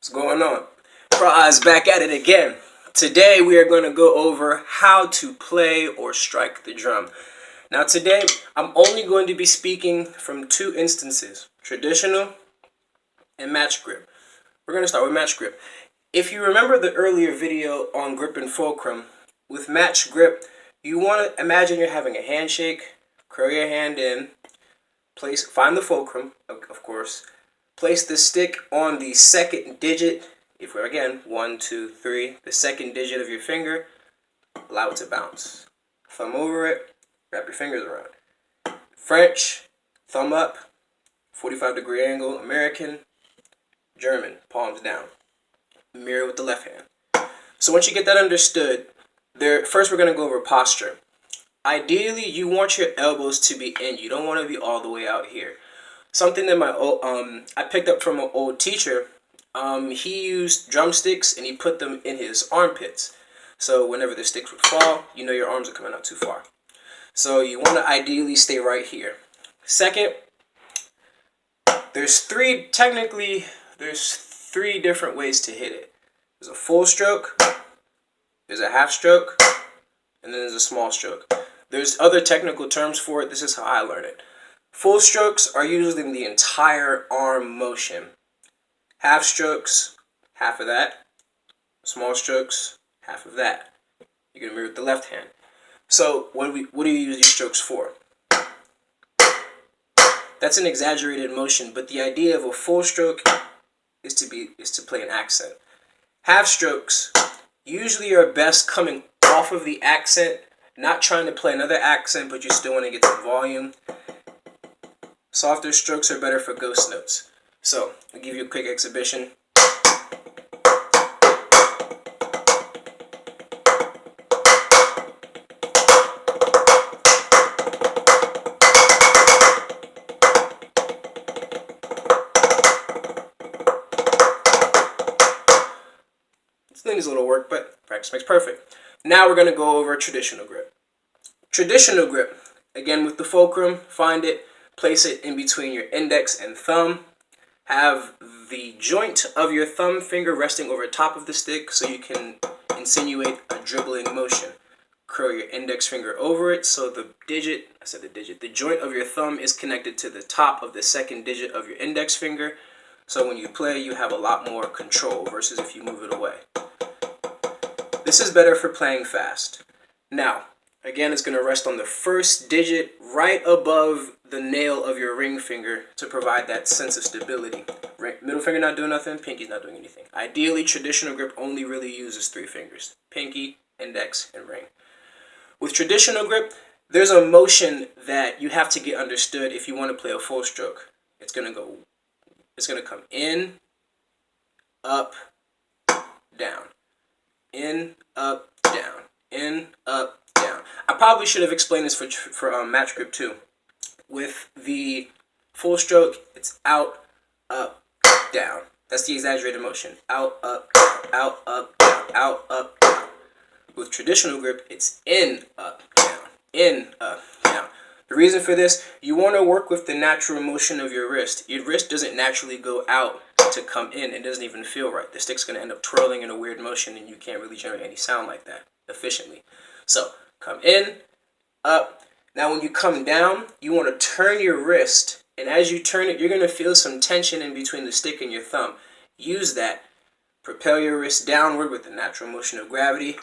What's going on? Prahzper back at it again. Today we are going to go over how to play or strike the drum. Now today I'm only going to be speaking from two instances, traditional and match grip. We're going to start with match grip. If you remember the earlier video on grip and fulcrum, with match grip, you want to imagine you're having a handshake, curl your hand in, find the fulcrum, of course, place the stick on the second digit, if we're again, 1, 2, 3, the second digit of your finger, allow it to bounce. Thumb over it, wrap your fingers around. French, thumb up, 45-degree angle, American, German, palms down. Mirror with the left hand. So once you get that understood, first we're going to go over posture. Ideally, you want your elbows to be in. You don't want to be all the way out here. Something that I picked up from an old teacher. He used drumsticks and he put them in his armpits. So whenever the sticks would fall, you know your arms are coming out too far. So you want to ideally stay right here. Second, there's three different ways to hit it. There's a full stroke, there's a half stroke, and then there's a small stroke. There's other technical terms for it. This is how I learned it. Full strokes are using the entire arm motion. Half strokes, half of that. Small strokes, half of that. You're going to mirror with the left hand. So what do you use these strokes for? That's an exaggerated motion, but the idea of a full stroke is to play an accent. Half strokes usually are best coming off of the accent, not trying to play another accent, but you still want to get some volume. Softer strokes are better for ghost notes. So, I'll give you a quick exhibition. This thing is a little work, but practice makes perfect. Now we're going to go over traditional grip. Traditional grip, again with the fulcrum, find it, place it in between your index and thumb. Have the joint of your thumb finger resting over top of the stick so you can insinuate a dribbling motion. Curl your index finger over it so the joint of your thumb is connected to the top of the second digit of your index finger. So when you play, you have a lot more control versus if you move it away. This is better for playing fast. Now, again, it's going to rest on the first digit right above the nail of your ring finger to provide that sense of stability. Middle finger not doing nothing, pinky's not doing anything. Ideally, traditional grip only really uses 3 fingers. Pinky, index, and ring. With traditional grip, there's a motion that you have to get understood if you want to play a full stroke. It's going to come in, up, down. In, up, down. In, up, down. I probably should have explained this for match grip too. With the full stroke, it's out, up, down. That's the exaggerated motion. Out, up, down, out, up, down, out, up, down. With traditional grip, it's in, up, down, in, up, down. The reason for this, you want to work with the natural motion of your wrist. Your wrist doesn't naturally go out to come in. It doesn't even feel right. The stick's going to end up twirling in a weird motion and you can't really generate any sound like that efficiently. So, come in, up. Now when you come down, you want to turn your wrist, and as you turn it, you're going to feel some tension in between the stick and your thumb. Use that. Propel your wrist downward with the natural motion of gravity.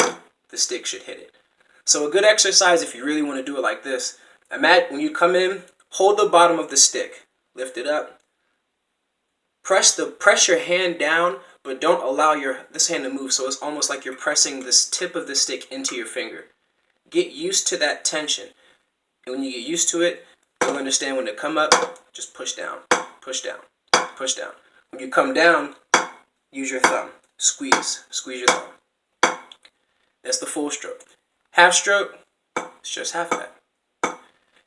The stick should hit it. So a good exercise, if you really want to do it like this, when you come in, hold the bottom of the stick. Lift it up. Press your hand down, but don't allow this hand to move, so it's almost like you're pressing this tip of the stick into your finger. Get used to that tension. And when you get used to it, you'll understand when to come up, just push down, push down, push down. When you come down, use your thumb. Squeeze your thumb. That's the full stroke. Half stroke, it's just half of that.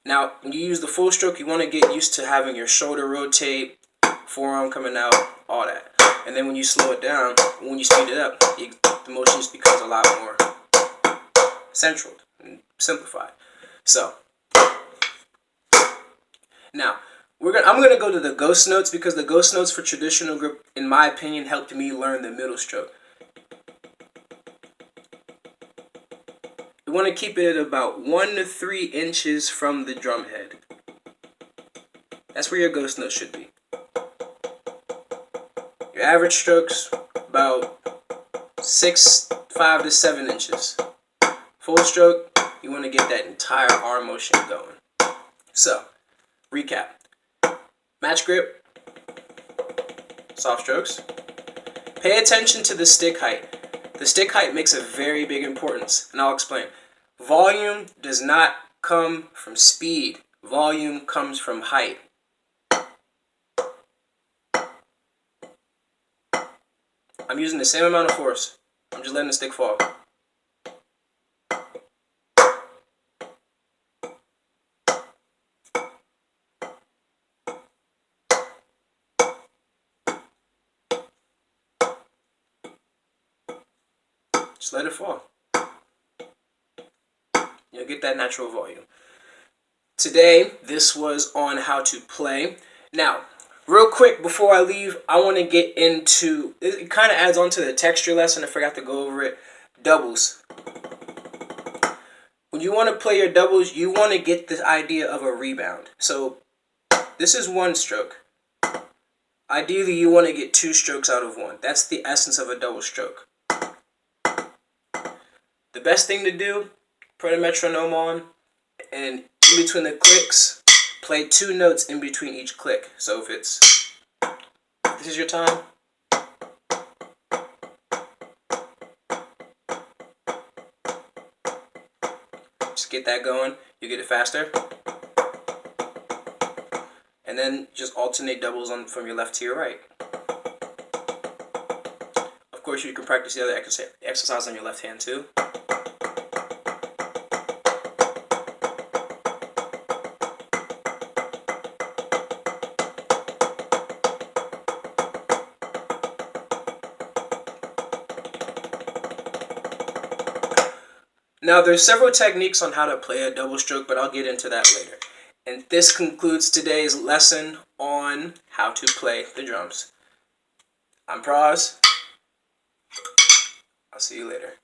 Now, when you use the full stroke, you want to get used to having your shoulder rotate, forearm coming out, all that. And then when you slow it down, when you speed it up, the motion just becomes a lot more central and simplified. So, now, I'm gonna go to the ghost notes because the ghost notes for traditional grip, in my opinion, helped me learn the middle stroke. You want to keep it at about 1 to 3 inches from the drum head. That's where your ghost note should be. Your average strokes about 5 to 7 inches. Full stroke, you want to get that entire arm motion going. So, recap. Match grip, soft strokes. Pay attention to the stick height. The stick height makes a very big importance, and I'll explain. Volume does not come from speed. Volume comes from height. I'm using the same amount of force. I'm just letting the stick fall. Just let it fall. You'll get that natural volume. Today, this was on how to play. Now, real quick before I leave, I want to get into, it kind of adds on to the texture lesson, I forgot to go over it, doubles. When you want to play your doubles, you want to get this idea of a rebound. So, this is one stroke. Ideally, you want to get 2 strokes out of 1. That's the essence of a double stroke. The best thing to do, put a metronome on, and in between the clicks, play 2 notes in between each click. So if it's, this is your time. Just get that going. You get it faster. And then just alternate doubles on from your left to your right. Of course, you can practice the other exercise on your left hand too. Now, there's several techniques on how to play a double stroke, but I'll get into that later. And this concludes today's lesson on how to play the drums. I'm Praz. I'll see you later.